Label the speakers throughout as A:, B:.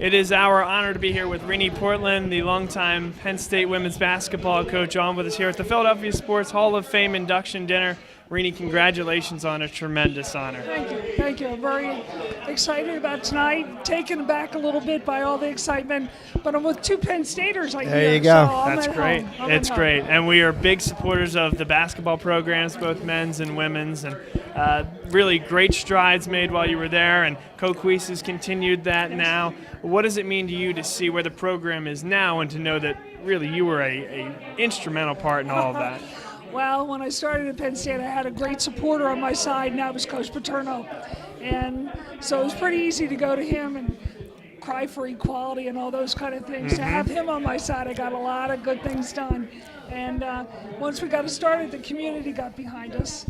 A: It is our honor to be here with Rene Portland, the longtime Penn State women's basketball coach, on with us here at the Philadelphia Sports Hall of Fame induction dinner. Rene, congratulations on a tremendous honor.
B: Thank you. Thank you. I'm very excited about tonight. Taken aback a little bit by all the excitement, but I'm with two Penn Staters.
C: There you go.
B: So
A: That's great. It's great. And we are big supporters of the basketball programs, both men's and women's, and really great strides made while you were there, and Coquise has continued that now. What does it mean to you to see where the program is now and to know that really you were a instrumental part in all of that?
B: Well, when I started at Penn State, I had a great supporter on my side, and that was Coach Paterno. And so it was pretty easy to go to him and cry for equality and all those kind of things. To have him on my side, I got a lot of good things done. And once we got started, the community got behind us,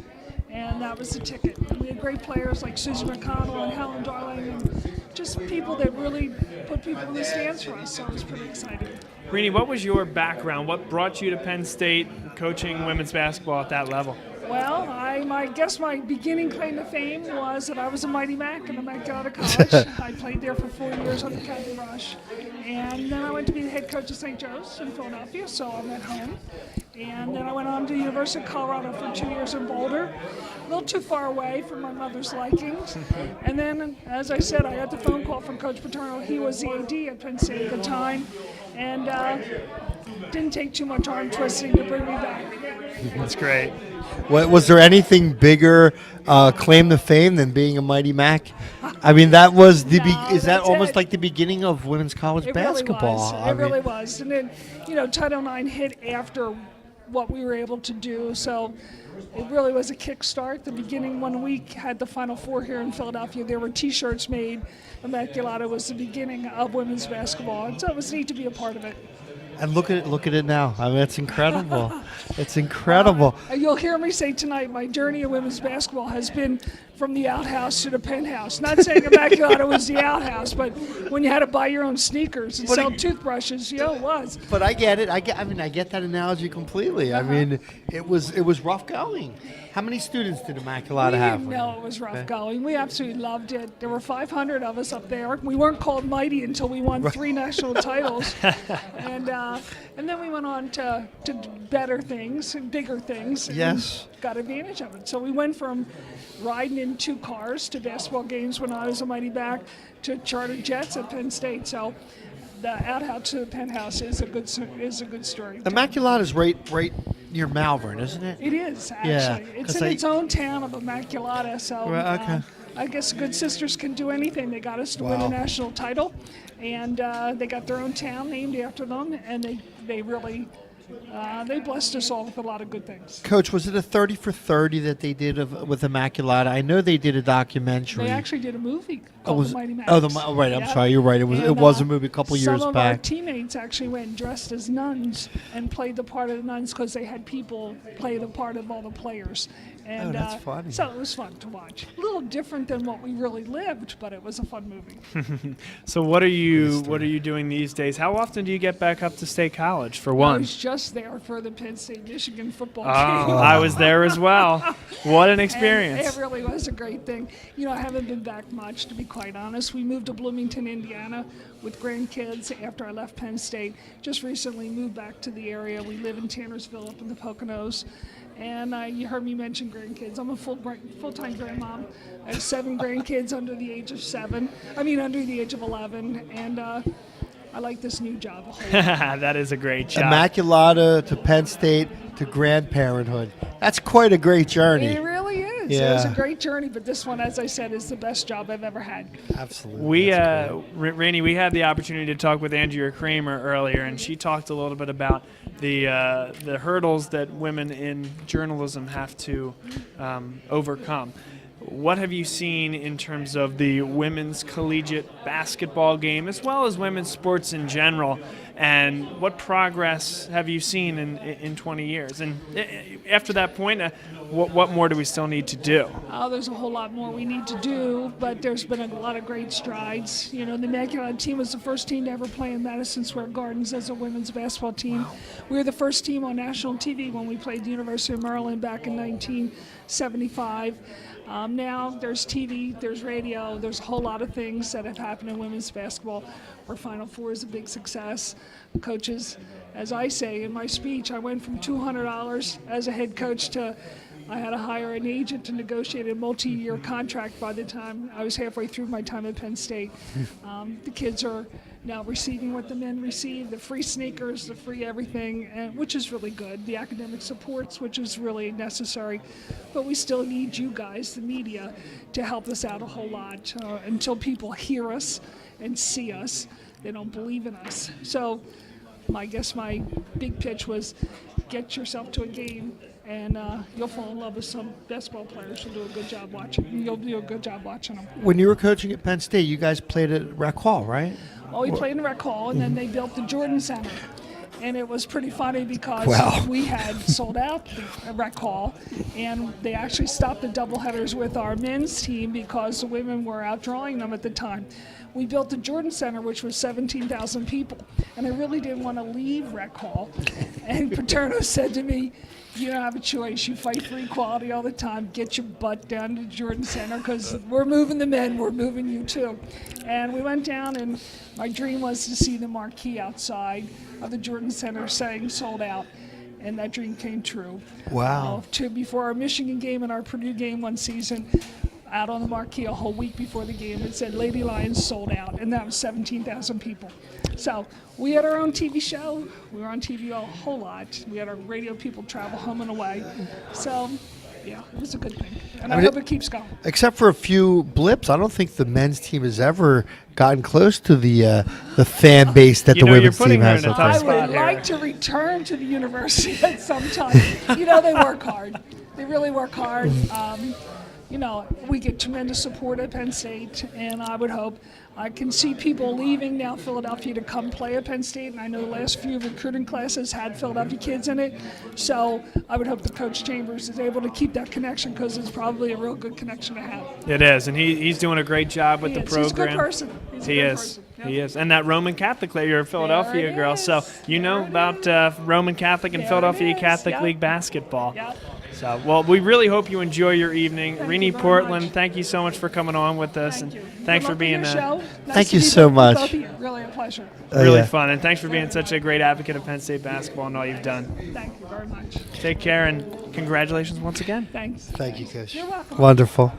B: and that was the ticket. And we had great players like Susan McConnell and Helen Darling, and just people that really put people in the stands for us, so I was pretty excited.
A: Rene, what was your background? What brought you to Penn State coaching women's basketball at that level?
B: Well, I guess my beginning claim to fame was that I was a Mighty Mac in Immaculata College. I played there for 4 years on the Captain Rush. And then I went to be the head coach of St. Joe's in Philadelphia, so I'm at home. And then I went on to the University of Colorado for 2 years in Boulder, a little too far away for my mother's likings. And then, as I said, I got the phone call from Coach Paterno. He was the AD at Penn State at the time. And didn't take too much arm twisting to bring me back.
A: That's great.
C: Was there anything bigger claim to fame than being a Mighty Mac? I mean, that was the is that almost like the beginning of women's college basketball?
B: It really was. And then, Title IX hit after what we were able to do, so it really was a kickstart. The beginning, when we had the Final Four here in Philadelphia, there were T-shirts made. Immaculata was the beginning of women's basketball, and so it was neat to be a part of it.
C: And look at it now. I mean, it's incredible. It's incredible.
B: You'll hear me say tonight, my journey in women's basketball has been from the outhouse to the penthouse. Not saying Immaculata was the outhouse, but when you had to buy your own sneakers and sell toothbrushes, it was.
C: But I get it. I get that analogy completely. I mean, it was rough going. How many students did Immaculata have?
B: No, it was rough going. We absolutely loved it. There were 500 of us up there. We weren't called mighty until we won 3 national titles. And then we went on to better things and bigger things. And
C: yes.
B: Got advantage of it. So we went from riding in 2 cars to basketball games when I was a Mighty Back to charter jets at Penn State. So the outhouse to the penthouse is a good story.
C: Immaculata is right near Malvern, isn't it?
B: It is, actually.
C: Yeah,
B: it's in its own town of Immaculata, so
C: okay.
B: I guess Good Sisters can do anything. They got us to win a national title, and they got their own town named after them, and they really they blessed us all with a lot of good things.
C: Coach, was it a 30 for 30 that they did with Immaculata? I know they did a documentary.
B: They actually did a movie called The Mighty Macs.
C: Right. I'm sorry. You're right. It was a movie a couple years back.
B: Some of our teammates actually went dressed as nuns and played the part of the nuns because they had people play the part of all the players. And,
C: that's funny.
B: So it was fun to watch. A little different than what we really lived, but it was a fun movie.
A: So what are you doing these days? How often do you get back up to State College for one?
B: I was just there for the Penn State-Michigan football game.
A: I was there as well. What an experience.
B: And it really was a great thing. I haven't been back much, to be quite honest. We moved to Bloomington, Indiana with grandkids after I left Penn State. Just recently moved back to the area. We live in Tannersville up in the Poconos. And you heard me mention grandkids. I'm a full-time grandmom. I have 7 grandkids under the age of 11. And I like this new job.
A: That is a great job.
C: Immaculata to Penn State to grandparenthood. That's quite a great journey.
B: It really is.
C: Yeah.
B: It was a great journey, but this one, as I said, is the best job I've ever had.
C: Absolutely.
A: Rene, we had the opportunity to talk with Andrea Kramer earlier, and she talked a little bit about the hurdles that women in journalism have to overcome. What have you seen in terms of the women's collegiate basketball game, as well as women's sports in general, And what progress have you seen in 20 years? And after that point, what more do we still need to do?
B: There's a whole lot more we need to do, but there's been a lot of great strides. You know, the Immaculata team was the first team to ever play in Madison Square Gardens as a women's basketball team. We were the first team on national TV when we played the University of Maryland back in 1975. Now there's TV, there's radio, there's a whole lot of things that have happened in women's basketball. Our Final Four is a big success. Coaches, as I say in my speech, I went from $200 as a head coach to I had to hire an agent to negotiate a multi-year contract by the time I was halfway through my time at Penn State. The kids are now receiving what the men receive, the free sneakers, the free everything, which is really good. The academic supports, which is really necessary. But we still need you guys, the media, to help us out a whole lot. Until people hear us and see us, they don't believe in us. So I guess my big pitch was get yourself to a game and you'll fall in love with some basketball players. You'll do a good job watching. You'll do a good job watching them.
C: When you were coaching at Penn State, you guys played at Rec Hall, right?
B: Well, we played in Rec Hall, and then they built the Jordan Center. And it was pretty funny because we had sold out the Rec Hall, and they actually stopped the doubleheaders with our men's team because the women were outdrawing them at the time. We built the Jordan Center, which was 17,000 people, and I really didn't want to leave Rec Hall. And Paterno said to me, you don't have a choice. You fight for equality all the time. Get your butt down to the Jordan Center because we're moving the men. We're moving you too. And we went down, and my dream was to see the marquee outside of the Jordan Center saying sold out. And that dream came true.
C: Wow.
B: Before our Michigan game and our Purdue game one season, out on the marquee a whole week before the game, it said Lady Lions sold out, and that was 17,000 people. So we had our own TV show. We were on TV a whole lot. We had our radio people travel home and away. So, yeah, it was a good thing. And I hope it keeps going.
C: Except for a few blips, I don't think the men's team has ever gotten close to the fan base that the women's team has.
B: I would like to return to the university at some time. You know, they work hard. They really work hard. You know, we get tremendous support at Penn State, and I would hope I can see people leaving now Philadelphia to come play at Penn State, and I know the last few recruiting classes had Philadelphia kids in it, so I would hope the Coach Chambers is able to keep that connection because it's probably a real good connection to have.
A: It is, and he's doing a great job with the program.
B: He's a good person.
A: He is. Yep. He is. And that Roman Catholic, you're a Philadelphia girl, so you know about Roman Catholic and Philadelphia Catholic League basketball.
B: Yep.
A: So, well, we really hope you enjoy your evening. Rene Portland,
B: much.
A: Thank you so much for coming on with us.
B: Thank
A: and
B: you.
A: Thanks
B: Good
A: for being
B: nice
C: Thank you so much.
B: Both of you. Really a pleasure.
A: Really fun. And thanks for being such a great advocate of Penn State basketball and all you've done.
B: Thank you very much.
A: Take care and congratulations once again.
B: Thanks.
C: Thank you, Coach.
B: You're welcome.
C: Wonderful.